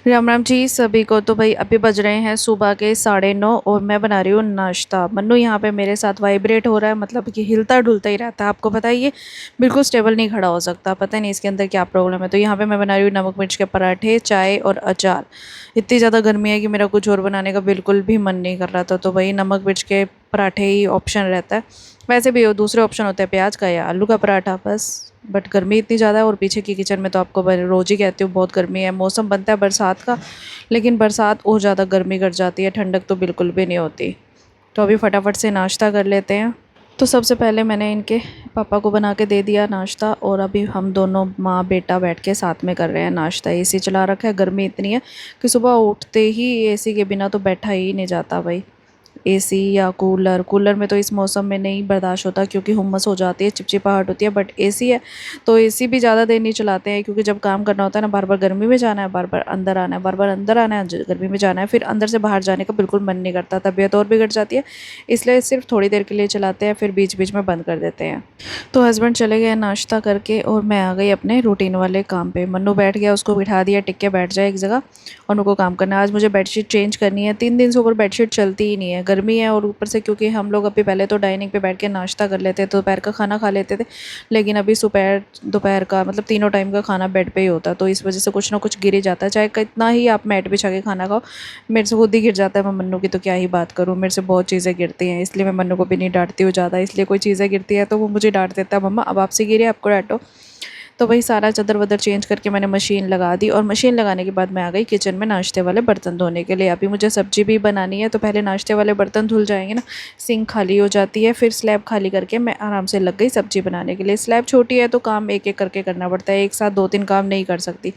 राम राम जी सभी को। तो भाई अभी बज रहे हैं सुबह के 9:30 और मैं बना रही हूँ नाश्ता। मन्नू यहाँ पे मेरे साथ वाइब्रेट हो रहा है, मतलब कि हिलता डुलता ही रहता है। आपको पता ही है, बिल्कुल स्टेबल नहीं खड़ा हो सकता। पता नहीं इसके अंदर क्या प्रॉब्लम है। तो यहाँ पे मैं बना रही हूँ नमक मिर्च के पराठे, चाय और अचार। इतनी ज़्यादा गर्मी है कि मेरा कुछ और बनाने का बिल्कुल भी मन नहीं कर रहा था। तो भाई नमक मिर्च के पराठे ही ऑप्शन रहता है। वैसे भी वो दूसरे ऑप्शन होते हैं प्याज का या आलू का पराठा, बस। बट गर्मी इतनी ज़्यादा है और पीछे की किचन में तो आपको मैं रोज़ ही कहती हूँ बहुत गर्मी है। मौसम बनता है बरसात का, लेकिन बरसात और ज़्यादा गर्मी कर जाती है, ठंडक तो बिल्कुल भी नहीं होती। तो अभी फटाफट से नाश्ता कर लेते हैं। तो सबसे पहले मैंने इनके पापा को बना के दे दिया नाश्ता, और अभी हम दोनों माँ बेटा बैठ के साथ में कर रहे हैं नाश्ता। एसी चला रखा है, गर्मी इतनी है कि सुबह उठते ही एसी के बिना तो बैठा ही नहीं जाता भाई। एसी या कूलर, कूलर में तो इस मौसम में नहीं बर्दाश्त होता क्योंकि हुम्मस हो जाती है, चिपचिपाहट होती है। बट एसी है तो एसी भी ज़्यादा देर नहीं चलाते हैं, क्योंकि जब काम करना होता है ना, बार बार गर्मी में जाना है, बार बार अंदर आना है, बार बार अंदर आना है, गर्मी में जाना है, फिर अंदर से बाहर जाने का बिल्कुल मन नहीं करता, तबीयत और बिगड़ जाती है। इसलिए सिर्फ थोड़ी देर के लिए चलाते हैं, फिर बीच बीच में बंद कर देते हैं। तो हस्बैंड चले गए नाश्ता करके और मैं आ गई अपने रूटीन वाले काम पे। मन्नू बैठ गया, उसको बिठा दिया, टिक के बैठ जाए एक जगह, और उनको काम करना है। आज मुझे बेडशीट चेंज करनी है, 3 दिन से ऊपर बेडशीट चलती ही नहीं है, गर्मी है। और ऊपर से क्योंकि हम लोग अभी पहले तो डाइनिंग पे बैठ के नाश्ता कर लेते थे, दोपहर का खाना खा लेते थे, लेकिन अभी सुबह दोपहर का मतलब तीनों टाइम का खाना बेड पे ही होता है। तो इस वजह से कुछ ना कुछ गिर ही जाता है, चाहे कितना ही आप मैट बिछा के खाना खाओ, मेरे से खुद ही गिर जाता है। मैं मन्नू की तो क्या ही बात करूँ, मेरे से बहुत चीज़ें गिरती हैं, इसलिए मैं मन्नू को भी नहीं डांटती हूँ ज़्यादा। इसलिए कोई चीज़ें गिरती है तो वो मुझे डांट देता है, मम्मा अब आपसे गिरी, आपको डांटो। तो वही सारा चादर वदर चेंज करके मैंने मशीन लगा दी, और मशीन लगाने के बाद मैं आ गई किचन में नाश्ते वाले बर्तन धोने के लिए। अभी मुझे सब्जी भी बनानी है, तो पहले नाश्ते वाले बर्तन धुल जाएंगे ना, सिंक खाली हो जाती है, फिर स्लैब खाली करके मैं आराम से लग गई सब्जी बनाने के लिए। स्लैब छोटी है तो काम एक एक करके करना पड़ता है, एक साथ 2-3 काम नहीं कर सकती।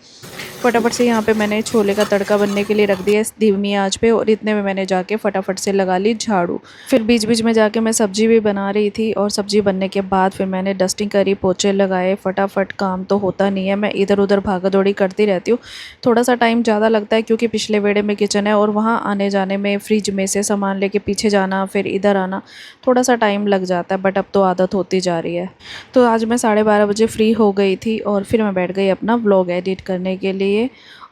फटाफट से यहाँ पे मैंने छोले का तड़का बनने के लिए रख दिया धीमी आंच पे, और इतने में मैंने जाके फटाफट से लगा ली झाड़ू। फिर बीच बीच में जाके मैं सब्जी भी बना रही थी, और सब्जी बनने के बाद फिर मैंने डस्टिंग करी, पोछे लगाए। फटाफट काम तो होता नहीं है, मैं इधर उधर भागा दौड़ी करती रहती हूँ। थोड़ा सा टाइम ज़्यादा लगता है क्योंकि पिछले वेड़े में किचन है, और वहाँ आने जाने में फ्रिज में से सामान लेके पीछे जाना, फिर इधर आना, थोड़ा सा टाइम लग जाता है। बट अब तो आदत होती जा रही है। तो आज मैं 12:30 बजे फ्री हो गई थी, और फिर मैं बैठ गई अपना व्लॉग एडिट करने के लिए।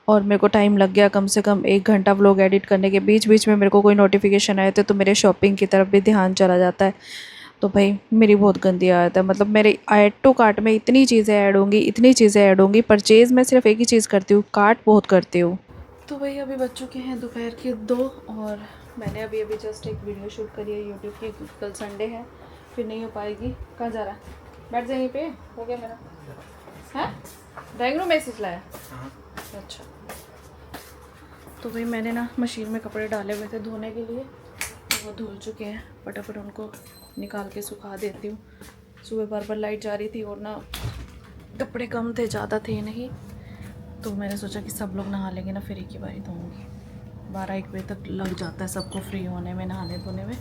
और मेरे को टाइम लग गया कम से कम 1 घंटा व्लॉग एडिट करने के। बीच बीच में मेरे को कोई नोटिफिकेशन आए थे तो मेरे शॉपिंग की तरफ भी ध्यान चला जाता है। तो भाई मेरी बहुत गंदी आदत है, मतलब मेरे ऐड टू कार्ट में इतनी चीज़ें ऐड होंगी, इतनी चीज़ें ऐड होंगी, परचेज़ मैं सिर्फ एक ही चीज़ करती हूँ, कार्ट बहुत करती हूँ। तो भाई अभी बज चुके हैं दोपहर के 2, और मैंने अभी अभी जस्ट एक वीडियो शूट करी है यूट्यूब की, क्योंकि कल संडे है, फिर नहीं हो पाएगी। कहाँ जा रहा है? बैठ जाए यहीं पे, हो गया मेरा है। ड्राइंग रूम मैसेज लाया। अच्छा। तो भाई मैंने ना मशीन में कपड़े डाले हुए थे धोने के लिए, तो वो धुल चुके हैं। फटाफट उनको निकाल के सुखा देती हूँ। सुबह बार बार लाइट जा रही थी, और ना कपड़े कम थे, ज़्यादा थे नहीं, तो मैंने सोचा कि सब लोग नहा लेंगे ना, फिर एक ही बारी धोऊँगी। 12-1 बजे तक लग जाता है सबको फ्री होने में, नहाने धोने में।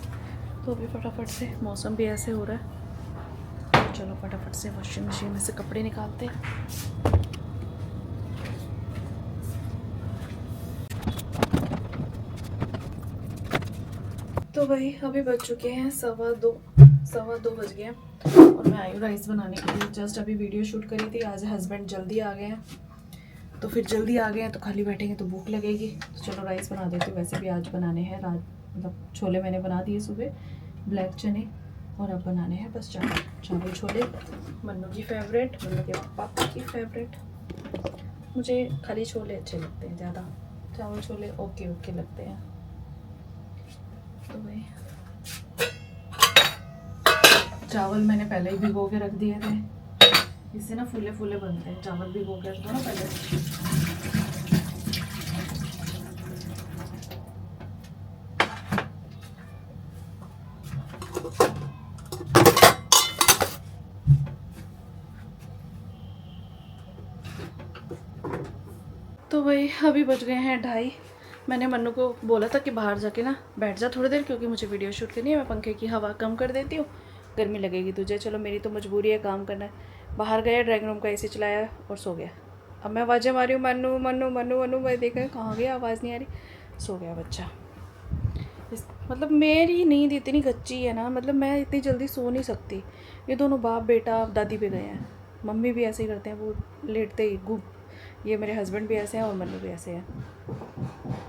तो अभी फटाफट से, मौसम भी ऐसे हो रहा है, तो चलो फटाफट से वॉशिंग मशीन में से कपड़े निकालते हैं। तो भाई अभी बज चुके हैं 2:15 बज गए हैं, और मैं आई हूँ राइस बनाने के लिए। जस्ट अभी वीडियो शूट करी थी। आज हस्बैंड जल्दी आ गए हैं, तो फिर जल्दी आ गए हैं तो खाली बैठेंगे तो भूख लगेगी, तो चलो राइस बना देती हूँ। वैसे भी आज बनाने हैं मतलब छोले मैंने बना दिए सुबह, ब्लैक चने, और अब बनाने हैं बस चावल छोले। मन्नू की फेवरेट, मन्नू के पापा की फेवरेट। मुझे खाली छोले अच्छे लगते हैं ज़्यादा, चावल छोले ओके ओके लगते हैं। तो भाई चावल मैंने पहले ही भिगो के रख दिए थे, इससे ना फूले फूले बनते हैं। चावल भिगो के रख दो ना पहले। तो भाई अभी बज गए हैं 2:30। मैंने मन्नू को बोला था कि बाहर जाके ना बैठ जा थोड़ी देर, क्योंकि मुझे वीडियो शूट करनी है। मैं पंखे की हवा कम कर देती हूँ, गर्मी लगेगी तुझे। चलो मेरी तो मजबूरी है, काम करना है। बाहर गया, ड्राइंग रूम का एसी चलाया और सो गया। अब मैं आवाज़ें मारी हूँ, मन्नू मन्नू मन्नू मन्नू, मैं देखा कहाँ गया, आवाज़ नहीं आ रही, सो गया बच्चा। मतलब मेरी नींद इतनी कच्ची है ना, मतलब मैं इतनी जल्दी सो नहीं सकती। ये दोनों बाप बेटा दादी पे गए हैं, मम्मी भी ऐसे ही करते हैं, वो लेटते ही ये मेरे हस्बैंड भी ऐसे हैं और मन्नू भी ऐसे हैं।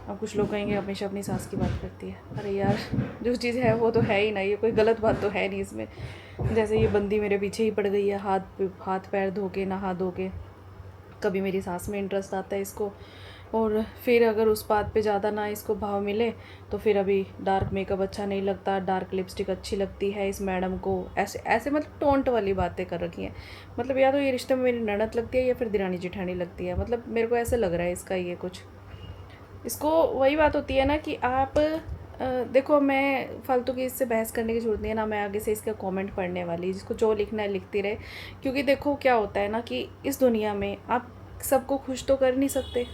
अब कुछ लोग कहेंगे हमेशा अपनी सास की बात करती है। अरे यार, जो चीज़ है वो तो है ही ना, ये कोई गलत बात तो है नहीं इसमें। जैसे ये बंदी मेरे पीछे ही पड़ गई है, हाथ पैर धो के, नहा धो के। कभी मेरी सास में इंटरेस्ट आता है इसको, और फिर अगर उस बात पे ज़्यादा ना इसको भाव मिले तो फिर अभी डार्क मेकअप अच्छा नहीं लगता, डार्क लिपस्टिक अच्छी लगती है इस मैडम को, ऐसे ऐसे मतलब टोंट वाली बातें कर रखी हैं। मतलब या तो ये रिश्ते में मेरी ननद लगती है या फिर दिरानी जेठानी लगती है। मतलब मेरे को ऐसे लग रहा है इसका ये कुछ। इसको वही बात होती है ना कि आप देखो, मैं फालतू की इससे बहस करने की ज़रूरत नहीं है ना, मैं आगे से इसका कमेंट पढ़ने वाली, जिसको जो लिखना है लिखती रहे। क्योंकि देखो क्या होता है ना कि इस दुनिया में आप सबको खुश तो कर नहीं सकते।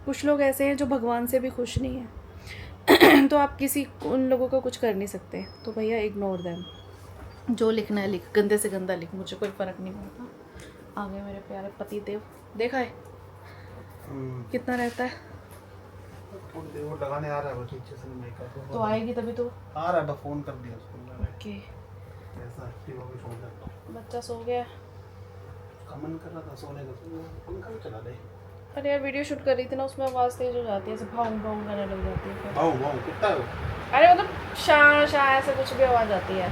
कुछ लोग ऐसे हैं जो भगवान से भी खुश नहीं है तो आप उन लोगों का कुछ कर नहीं सकते। तो भैया इग्नोर देम, जो लिखना है लिख, गंदे से गंदा लिख, मुझे कोई फ़र्क नहीं पड़ता। आगे मेरे प्यारे पति देव, देखा है कितना रहता है। वो लगाने आ रहा है वो पीछे से मेकअप तो आएगी तभी तो आ रहा है, फोन कर दिया उसको। ओके, ऐसा एक्टिव हो गई, फोन करता हूं। बच्चा सो गया, कमन कर रहा था सोने का, पंखा भी चला दे। अरे यार वीडियो शूट कर रही थी ना, उसमें आवाज़ तेज हो जाती है, ऐसे भाऊं भाऊं करने लग जाती है फिर। भाऊ भाऊ कितना है वो? अरे मतलब शाह शाह ऐसे कुछ भी आवाज़ आती है।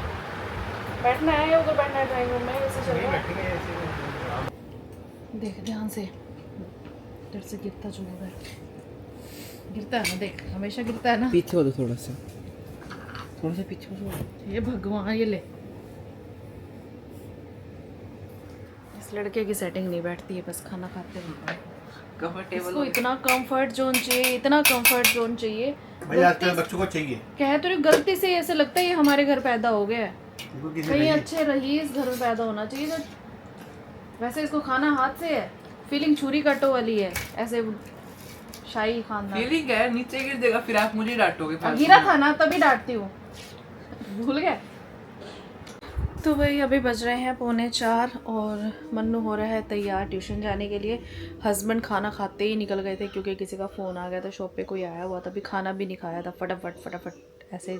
बैठना है या उधर बैठना है ड्राइंग रूम में, ऐसे चल रहा है। बैठेंगे ऐसे। देख ध्यान से, इधर से गिरता जो है, गिरता है ना, देख हमेशा गिरता है ना। पीछे हो दो थोड़ा सा पीछे हो। ये भगवान, ये ले, इस लड़के की सेटिंग नहीं बैठती है, बस खाना खाते हैं। कंफर्टेबल इसको इतना कंफर्ट जोन चाहिए, इतना कंफर्ट जोन चाहिए भाई, आजकल बच्चों को चाहिए। कह तो गलती से ऐसे लगता है ये हमारे घर पैदा हो गया है, कहीं अच्छे रईस घर में पैदा होना चाहिए था। वैसे इसको खाना हाथ से है, फीलिंग छुरी काटो वाली है, ऐसे शाही खानदान। फीलिंग है, नीचे गिर देगा फिर आप मुझे डांटोगे। गिरा था ना तभी डांटती हूँ, भूल गए। तो भाई अभी बज रहे हैं 3:45 और मन्नू हो रहा है तैयार ट्यूशन जाने के लिए। हस्बैंड खाना खाते ही निकल गए थे क्योंकि किसी का फ़ोन आ गया था, शॉप पे कोई आया हुआ था, अभी खाना भी नहीं खाया था, फटाफट फटाफट ऐसे।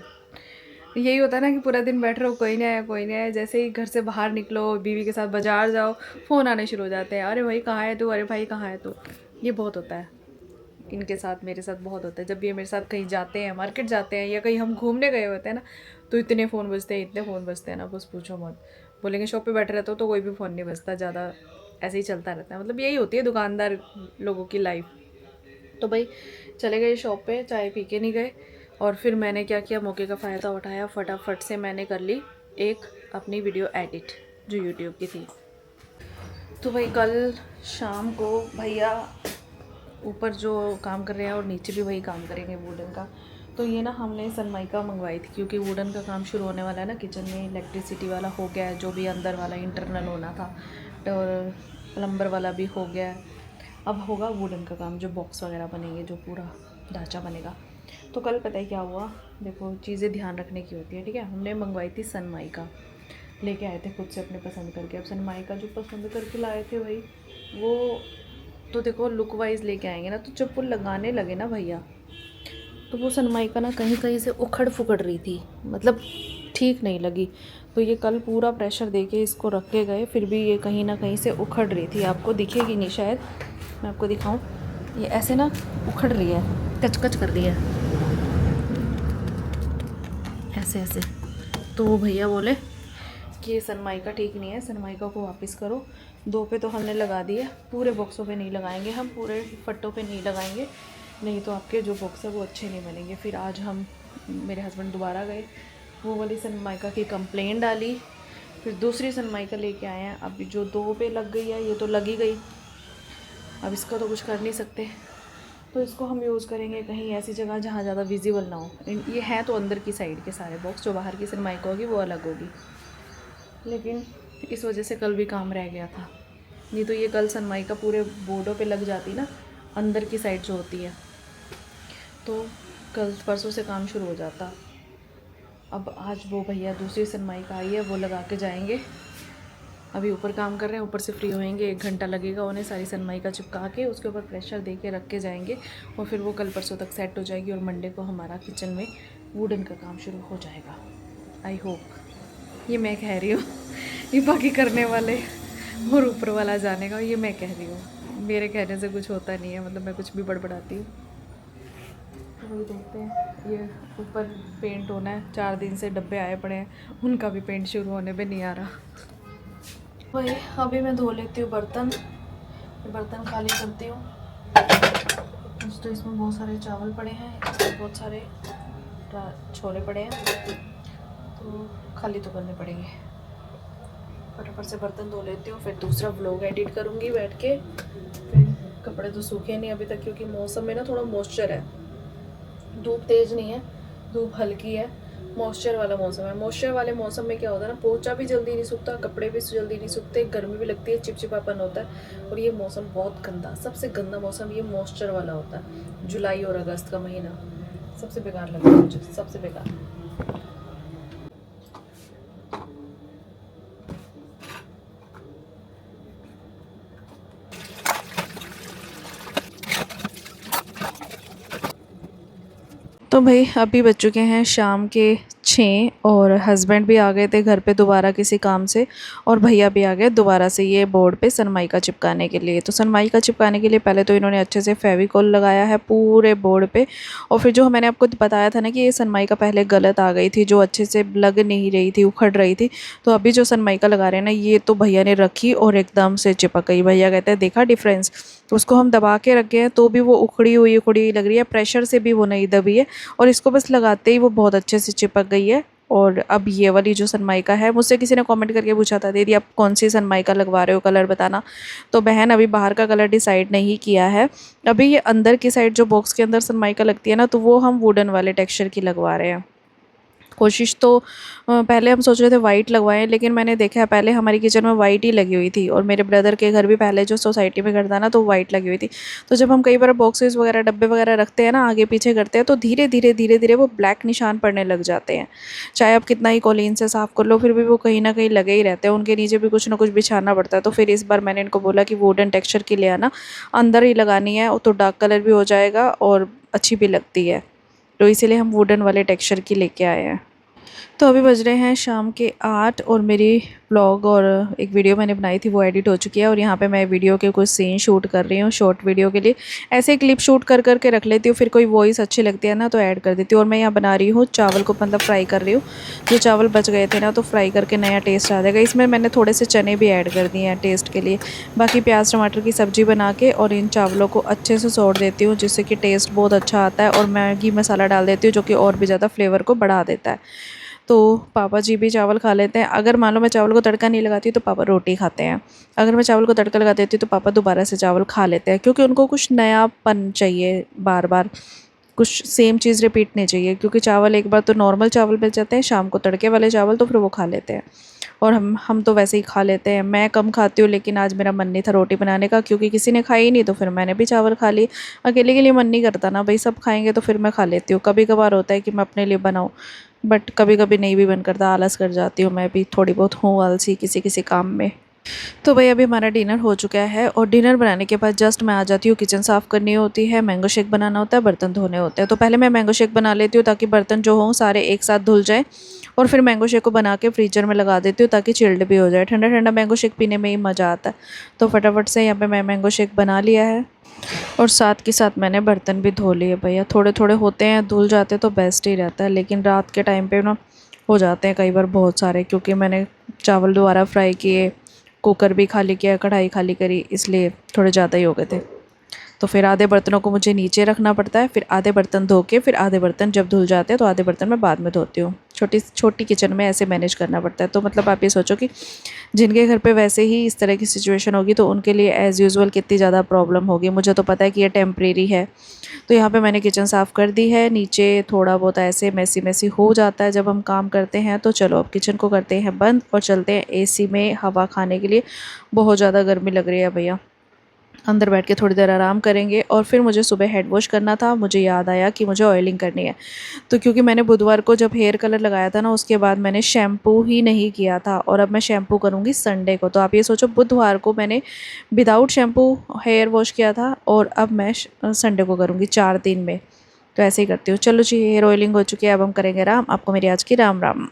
यही होता है ना कि पूरा दिन बैठ रहो, कोई नहीं आया कोई नहीं आया, जैसे ही घर से बाहर निकलो, बीवी के साथ बाज़ार जाओ, फ़ोन आने शुरू हो जाते हैं। अरे भाई कहाँ है तू, अरे भाई कहाँ है तू। ये बहुत होता है इनके साथ, मेरे साथ बहुत होता है। जब ये मेरे साथ कहीं जाते हैं, मार्केट जाते हैं या कहीं हम घूमने गए होते हैं ना, तो इतने फ़ोन बजते हैं, इतने फ़ोन बजते हैं ना, बस पूछो मत। बोलेंगे शॉप पे बैठे रहते हो तो कोई भी फ़ोन नहीं बजता, ज़्यादा ऐसे ही चलता रहता है। मतलब यही होती है दुकानदार लोगों की लाइफ। तो भाई चले गए शॉप पे, चाय पी के नहीं गए। और फिर मैंने क्या किया, मौके का फ़ायदा उठाया, फटाफट से मैंने कर ली एक अपनी वीडियो एडिट जो यूट्यूब की थी। तो भाई कल शाम को भैया ऊपर जो काम कर रहे हैं और नीचे भी वही काम करेंगे वुडन का। तो ये ना हमने सनमाइका मंगवाई थी क्योंकि वुडन का काम शुरू होने वाला है ना, किचन में इलेक्ट्रिसिटी वाला हो गया है, जो भी अंदर वाला इंटरनल होना था, और प्लम्बर वाला भी हो गया है। अब होगा वुडन का काम, जो बॉक्स वगैरह बनेंगे, जो पूरा ढांचा बनेगा। तो कल पता है क्या हुआ, देखो चीज़ें ध्यान रखने की होती है, ठीक है। हमने मंगवाई थी सनमाइका, लेके आए थे खुद से अपने पसंद करके। अब सनमाइका जो पसंद करके लाए थे भाई, वो तो देखो लुक वाइज लेके आएंगे ना, तो जब वो लगाने लगे ना भैया, तो वो सनमाइका ना कहीं कहीं से उखड़ फुकड़ रही थी, मतलब ठीक नहीं लगी। तो ये कल पूरा प्रेशर देके इसको रख के गए, फिर भी ये कहीं ना कहीं से उखड़ रही थी। आपको दिखेगी नहीं शायद, मैं आपको दिखाऊं, ये ऐसे ना उखड़ रही है, कच कर रही है ऐसे ऐसे। तो वो भैया बोले कि ये सनमाइका ठीक नहीं है, सनमाइका को वापस करो। 2 पे तो हमने लगा दिया, पूरे बॉक्सों पे नहीं लगाएंगे हम, पूरे फट्टों पे नहीं लगाएंगे, नहीं तो आपके जो बॉक्स है वो अच्छे नहीं बनेंगे। फिर आज हम, मेरे हस्बैंड दोबारा गए, वो वाली सनमाइका की कंप्लेन डाली, फिर दूसरी सनमाइका लेके आए हैं। अभी जो 2 पे लग गई है, ये तो लगी गई, अब इसका तो कुछ कर नहीं सकते। तो इसको हम यूज़ करेंगे कहीं ऐसी जगह जहाँ ज़्यादा विजिबल ना हो। ये है तो अंदर की साइड के सारे बॉक्स, जो बाहर की सनमाइका होगी वो अलग होगी। लेकिन इस वजह से कल भी काम रह गया था, नहीं तो ये कल सनमाइका पूरे बोर्डों पे लग जाती ना, अंदर की साइड जो होती है, तो कल परसों से काम शुरू हो जाता। अब आज वो भैया दूसरी सनमाइका आई है, वो लगा के जाएंगे। अभी ऊपर काम कर रहे हैं, ऊपर से फ्री होएंगे, 1 घंटा लगेगा उन्हें सारी सनमाइका चिपका के, उसके ऊपर प्रेशर दे के रख के जाएंगे, और फिर वो कल परसों तक सेट हो जाएगी, और मंडे को हमारा किचन में वुडन का काम शुरू हो जाएगा। आई होप, ये मैं कह रही हूँ, ये बाकी करने वाले और ऊपर वाला जानेगा, ये मैं कह रही हूँ। मेरे कहने से कुछ होता नहीं है, मतलब मैं कुछ भी बड़बड़ाती हूँ। तो वही देखते हैं, ये ऊपर पेंट होना है, 4 दिन से डब्बे आए पड़े हैं, उनका भी पेंट शुरू होने पे नहीं आ रहा। वही अभी मैं धो लेती हूँ बर्तन, बर्तन खाली करती हूँ। तो इसमें बहुत सारे चावल पड़े हैं, इसमें बहुत सारे छोले पड़े हैं, तो खाली तो करने पड़ेंगे। फटाफट से बर्तन धो लेती हूँ, फिर दूसरा व्लॉग एडिट करूँगी बैठ के। फिर कपड़े तो सूखे नहीं अभी तक, क्योंकि मौसम में ना थोड़ा मॉइस्चर है, धूप तेज़ नहीं है, धूप हल्की है, मॉइस्चर वाला मौसम है। मॉइस्चर वाले मौसम में क्या होता है ना, पोंछा भी जल्दी नहीं सूखता, कपड़े भी जल्दी नहीं सूखते, गर्मी भी लगती है, चिपचिपापन होता है। और ये मौसम बहुत गंदा, सबसे गंदा मौसम ये मॉइस्चर वाला होता है। जुलाई और अगस्त का महीना सबसे बेकार लगता है मुझे, सबसे बेकार। तो भाई अभी बज चुके हैं शाम के 6 और हस्बैंड भी आ गए थे घर पे दोबारा किसी काम से, और भैया भी आ गए दोबारा से ये बोर्ड पे सनमाइका चिपकाने के लिए। तो सनमाइका चिपकाने के लिए पहले तो इन्होंने अच्छे से फेविकोल लगाया है पूरे बोर्ड पे, और फिर जो मैंने आपको बताया था ना कि ये सनमाइका पहले गलत आ गई थी, जो अच्छे से लग नहीं रही थी, उखड़ रही थी। तो अभी जो सनमाइका लगा रहे हैं ना, ये तो भैया ने रखी और एकदम से चिपक गई। भैया कहते हैं देखा डिफरेंस, उसको हम दबा के रखे हैं तो भी वो उखड़ी हुई लग रही है, प्रेशर से भी वो नहीं दबी है, और इसको बस लगाते ही वो बहुत अच्छे से चिपक गई है। और अब ये वाली जो सनमाइका है, मुझसे किसी ने कमेंट करके पूछा था दीदी आप कौन सी सनमाइका लगवा रहे हो, कलर बताना। तो बहन अभी बाहर का कलर डिसाइड नहीं किया है, अभी ये अंदर की साइड जो बॉक्स के अंदर सनमाइका लगती है ना, तो वो हम वुडन वाले टेक्सचर की लगवा रहे हैं। कोशिश तो पहले हम सोच रहे थे वाइट लगवाएं, लेकिन मैंने देखा है पहले हमारी किचन में वाइट ही लगी हुई थी, और मेरे ब्रदर के घर भी पहले जो सोसाइटी में घर था ना, तो वाइट लगी हुई थी। तो जब हम कई बार बॉक्सेस वगैरह डब्बे वगैरह रखते हैं ना, आगे पीछे करते हैं, तो धीरे धीरे वो ब्लैक निशान पड़ने लग जाते हैं। चाहे आप कितना ही कॉलीन से साफ़ कर लो, फिर भी वो कहीं ना कहीं लगे ही रहते हैं, उनके नीचे भी कुछ ना कुछ बिछाना पड़ता है। तो फिर इस बार मैंने इनको बोला कि वुडन टेक्स्चर की ले आना, अंदर ही लगानी है, तो डार्क कलर भी हो जाएगा और अच्छी भी लगती है। तो इसीलिए हम वुडन वाले टेक्स्चर की लेके आए हैं। तो अभी बज रहे हैं शाम के 8 और मेरी व्लॉग और एक वीडियो मैंने बनाई थी वो एडिट हो चुकी है, और यहाँ पे मैं वीडियो के कुछ सीन शूट कर रही हूँ शॉर्ट वीडियो के लिए। ऐसे क्लिप शूट कर करके रख लेती हूँ, फिर कोई वॉइस अच्छी लगती है ना तो ऐड कर देती हूँ। और मैं यहाँ बना रही हूँ चावल को, मतलब फ्राई कर रही हूँ। जो चावल बच गए थे ना, तो फ्राई करके नया टेस्ट आ जाएगा। इसमें मैंने थोड़े से चने भी ऐड कर दिए हैं टेस्ट के लिए। बाकी प्याज टमाटर की सब्ज़ी बना के और इन चावलों को अच्छे से सोड़ देती हूँ, जिससे कि टेस्ट बहुत अच्छा आता है। और मैगी मसाला डाल देती हूँ, जो कि और भी ज़्यादा फ्लेवर को बढ़ा देता है। तो पापा जी भी चावल खा लेते हैं। अगर मान लो मैं चावल को तड़का नहीं लगाती तो पापा रोटी खाते हैं, अगर मैं चावल को तड़का लगा देती हूँ तो पापा दोबारा से चावल खा लेते हैं, क्योंकि उनको कुछ नयापन चाहिए, बार बार कुछ सेम चीज़ रिपीट नहीं चाहिए। क्योंकि चावल एक बार तो नॉर्मल चावल मिल जाते हैं, शाम को तड़के वाले चावल तो फिर वो खा लेते हैं, और हम तो वैसे ही खा लेते हैं। मैं कम खाती हूँ, लेकिन आज मेरा मन नहीं था रोटी बनाने का, क्योंकि किसी ने खाई नहीं, तो फिर मैंने भी चावल खा ली। अकेले के लिए मन नहीं करता ना भाई, सब खाएंगे तो फिर मैं खा लेती हूँ। कभी कभार होता है कि मैं अपने लिए बनाऊँ, बट कभी कभी नहीं भी मन करता, आलस कर जाती हूँ। मैं भी थोड़ी बहुत हूँ आलसी किसी किसी काम में। तो भाई अभी हमारा डिनर हो चुका है, और डिनर बनाने के बाद जस्ट मैं आ जाती हूँ, किचन साफ़ करनी होती है, मैंगो शेक बनाना होता है, बर्तन धोने होते हैं। तो पहले मैं मैंगो शेक बना लेती हूँ, ताकि बर्तन जो हों सारे एक साथ धुल जाएँ, और फिर मैंगो शेक को बना के फ्रीजर में लगा देती हूँ, ताकि चिल्ड भी हो जाए। ठंडा ठंडा मैंगो शेक पीने में ही मज़ा आता है। तो फटाफट से यहाँ पर मैं मैंगो शेक बना लिया है, और साथ के साथ मैंने बर्तन भी धो लिए। भैया थोड़े थोड़े होते हैं, धुल जाते तो बेस्ट ही रहता है, लेकिन रात के टाइम पे ना हो जाते हैं कई बार बहुत सारे, क्योंकि मैंने चावल दोबारा फ्राई किए, कुकर भी खाली किया, कढ़ाई खाली करी, इसलिए थोड़े ज़्यादा ही हो गए थे। तो फिर आधे बर्तनों को मुझे नीचे रखना पड़ता है, फिर आधे बर्तन धो के, फिर आधे बर्तन जब धुल जाते हैं तो आधे बर्तन मैं बाद में धोती हूँ। छोटी किचन में ऐसे मैनेज करना पड़ता है। तो मतलब आप ये सोचो कि जिनके घर पे वैसे ही इस तरह की सिचुएशन होगी, तो उनके लिए एज़ यूजुअल कितनी ज़्यादा प्रॉब्लम होगी। मुझे तो पता है कि ये टेम्परेरी है। तो यहाँ पे मैंने किचन साफ़ कर दी है, नीचे थोड़ा बहुत ऐसे मैसी हो जाता है जब हम काम करते हैं। तो चलो अब किचन को करते हैं बंद और चलते हैं एसी में हवा खाने के लिए। बहुत ज़्यादा गर्मी लग रही है भैया, अंदर बैठ के थोड़ी देर आराम करेंगे। और फिर मुझे सुबह हेड वॉश करना था, मुझे याद आया कि मुझे ऑयलिंग करनी है। तो क्योंकि मैंने बुधवार को जब हेयर कलर लगाया था ना, उसके बाद मैंने शैम्पू ही नहीं किया था, और अब मैं शैम्पू करूँगी संडे को। तो आप ये सोचो, बुधवार को मैंने विदाउट शैम्पू हेयर वॉश किया था, और अब मैं संडे को करूँगी, 4 दिन में। तो ऐसे ही करती हूँ। चलो जी, हेयर ऑयलिंग हो चुकी है, अब हम करेंगे आराम। आपको मेरी आज की राम राम।